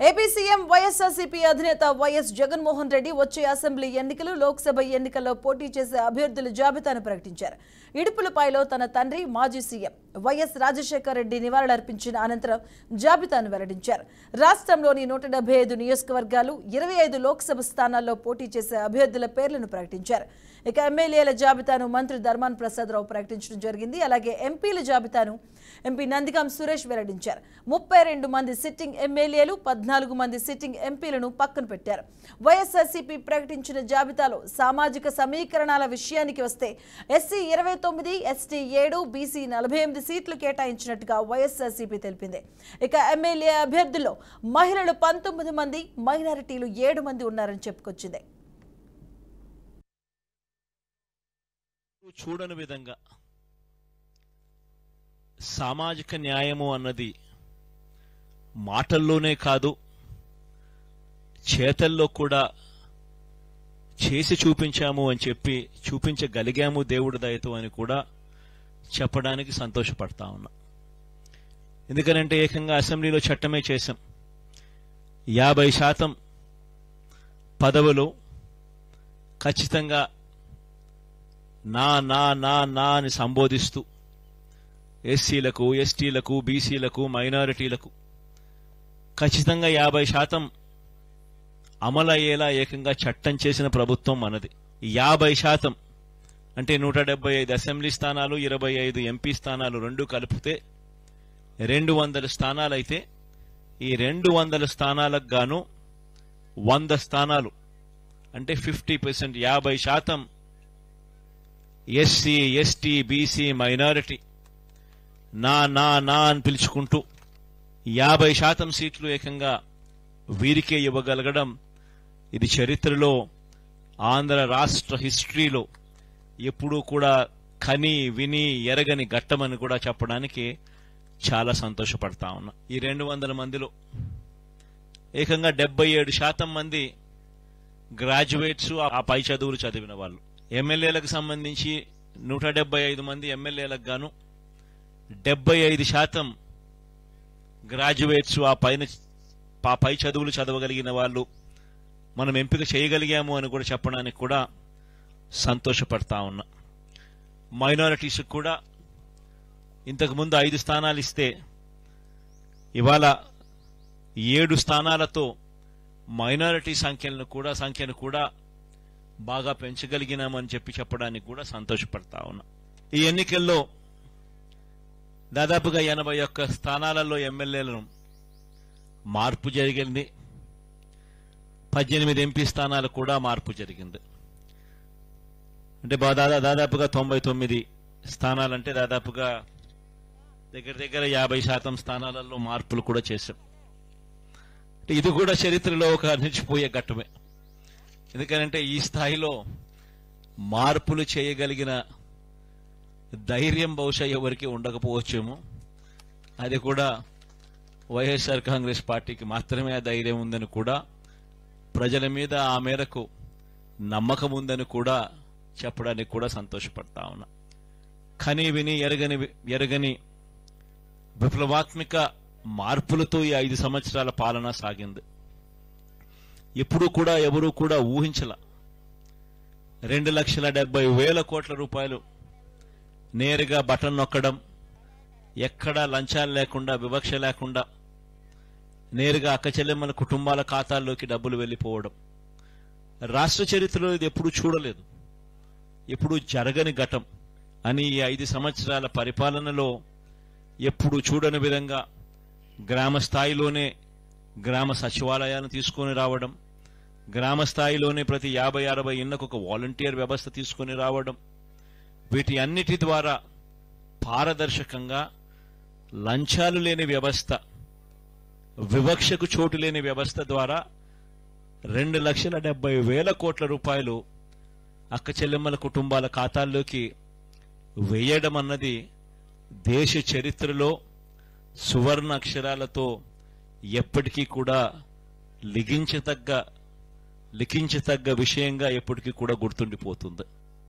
AP CM YSRCP అధినేత YS Jaganmohan Reddy వచ్చే assembly ఎన్నికలు లోక్సభ ఎన్నికల్లో పోటీ చేసే అభ్యర్థుల జాబితాను ప్రకటించారు. ఇడుపులపాయలో తన తండ్రి మాజీ సీఎం వైఎస్ రాజశేఖర్ రెడ్డి నివాళులర్పించిన అనంతరం జాబితాను వెల్లడించారు. రాష్ట్రంలోని 175 నియోజకవర్గాలు 25 లోక్సభ స్థానాల్లో పోటీ చేసే అభ్యర్థుల పేర్లను ప్రకటించారు. ఇక ఎమ్మెల్యేల జాబితాను మంత్రి ధర్మాన ప్రసాదరావు ప్రకటించడం జరిగింది. అలాగే ఎంపీల జాబితాను ఎంపీ నందిగాం సురేష్ వెల్లడించారు. 32 మంది సిట్టింగ్ ఎమ్మెల్యేలు 14 మంది సిట్టింగ్ ఎంపీలను పక్కన పెట్టారు. వైఎస్ఆర్సీపీ ప్రకటించిన జాబితాలో సామాజిక సమీకరణాల విషయానికి వస్తే ఎస్సీ 29, ఎస్టీ 7, బీసీ 48 సీట్లు కేటాయించినట్టుగా వైఎస్ఆర్సీపీ తెలిపింది. ఇక ఎమ్మెల్యే అభ్యర్థుల్లో మహిళలు 19 మంది, మైనారిటీలు 7 మంది ఉన్నారని చెప్పుకొచ్చింది. చూడని విధంగా సామాజిక న్యాయము అన్నది మాటల్లోనే కాదు, చేతల్లో కూడా చేసి చూపించాము అని చెప్పి చూపించగలిగాము దేవుడి దయతో అని కూడా చెప్పడానికి సంతోషపడతా ఉన్నా. ఎందుకనంటే ఏకంగా అసెంబ్లీలో చట్టమే చేశాం. 50% పదవులు ఖచ్చితంగా నా నా నా నా అని సంబోధిస్తూ ఎస్సీలకు, ఎస్టీలకు, బీసీలకు, మైనారిటీలకు ఖచ్చితంగా 50% అమలయ్యేలా ఏకంగా చట్టం చేసిన ప్రభుత్వం మనది. 50% అంటే 175 అసెంబ్లీ స్థానాలు, 25 ఎంపీ స్థానాలు రెండు కలిపితే 200 స్థానాలైతే ఈ 200 స్థానాలకు గాను 100 స్థానాలు అంటే 50%, 50% ఎస్సీ, ఎస్టీ, బీసీ, మైనారిటీ నా నా నా అని పిలుచుకుంటూ 50% సీట్లు ఏకంగా వీరికే ఇవ్వగలగడం ఇది చరిత్రలో, ఆంధ్ర రాష్ట్ర హిస్టరీలో ఎప్పుడూ కూడా కని విని ఎరగని ఘట్టమని కూడా చెప్పడానికి చాలా సంతోషపడతా ఉన్నా. ఈ 200 మందిలో ఏకంగా 77% మంది గ్రాడ్యుయేట్స్, ఆ పై చదువులు చదివిన వాళ్ళు. ఎమ్మెల్యేలకు సంబంధించి 175 మంది ఎమ్మెల్యేలకు గాను 75% గ్రాడ్యుయేట్స్, ఆ పై చదువులు చదవగలిగిన వాళ్ళు మనం ఎంపిక చేయగలిగాము అని కూడా చెప్పడానికి కూడా సంతోషపడతా ఉన్నా. మైనారిటీస్కి కూడా ఇంతకుముందు 5 స్థానాలు ఇస్తే ఇవాళ 7 స్థానాలతో మైనారిటీ సంఖ్యను కూడా బాగా పెంచగలిగినామని చెప్పడానికి కూడా సంతోషపడతా ఉన్నా. ఈ ఎన్నికల్లో దాదాపుగా 81 స్థానాలలో ఎమ్మెల్యేలను మార్పు జరిగింది. 18 ఎంపీ స్థానాలు కూడా మార్పు జరిగింది. అంటే దాదాపుగా 99 స్థానాలంటే దాదాపుగా దగ్గర 50% స్థానాలలో మార్పులు కూడా చేశాం. ఇది కూడా చరిత్రలో ఒక నిలిచిపోయే ఘట్టమే. ఎందుకంటే ఈ స్థాయిలో మార్పులు చేయగలిగిన ధైర్యం బహుశా ఎవరికి ఉండకపోవచ్చేమో. అది కూడా వైఎస్ఆర్ కాంగ్రెస్ పార్టీకి మాత్రమే ఆ ధైర్యం ఉందని కూడా, ప్రజల మీద ఆ మేరకు నమ్మకం ఉందని కూడా చెప్పడానికి కూడా సంతోషపడతా ఉన్నా. కని విని ఎరగని విప్లవాత్మక మార్పులతో ఈ 5 సంవత్సరాల పాలన సాగింది. ఎప్పుడూ కూడా ఎవరూ కూడా ఊహించల 2,70,000 కోట్ల రూపాయలు నేరుగా బటన్ నొక్కడం, ఎక్కడా లంచాలు లేకుండా, వివక్ష లేకుండా నేరుగా అక్కచెల్లెమ్మల కుటుంబాల ఖాతాల్లోకి డబ్బులు వెళ్లిపోవడం రాష్ట్ర చరిత్రలో ఇది ఎప్పుడూ చూడలేదు, ఎప్పుడూ జరగని ఘటం అని ఈ 5 సంవత్సరాల పరిపాలనలో ఎప్పుడూ చూడని విధంగా గ్రామ స్థాయిలోనే గ్రామ సచివాలయాలను తీసుకొని రావడం, గ్రామ స్థాయిలోనే ప్రతి 50-60 ఇళ్లకు ఒక వాలంటీర్ వ్యవస్థ తీసుకొని రావడం, వీటి అన్నిటి ద్వారా పారదర్శకంగా లంచాలు లేని వ్యవస్థ, వివక్షకు చోటు లేని వ్యవస్థ ద్వారా 2,70,000 కోట్ల రూపాయలు అక్క చెల్లెమ్మల కుటుంబాల ఖాతాల్లోకి వేయడం అన్నది దేశ చరిత్రలో సువర్ణ అక్షరాలతో ఎప్పటికీ కూడా లిఖించతగ్గ విషయంగా ఎప్పటికీ కూడా గుర్తుండిపోతుంది.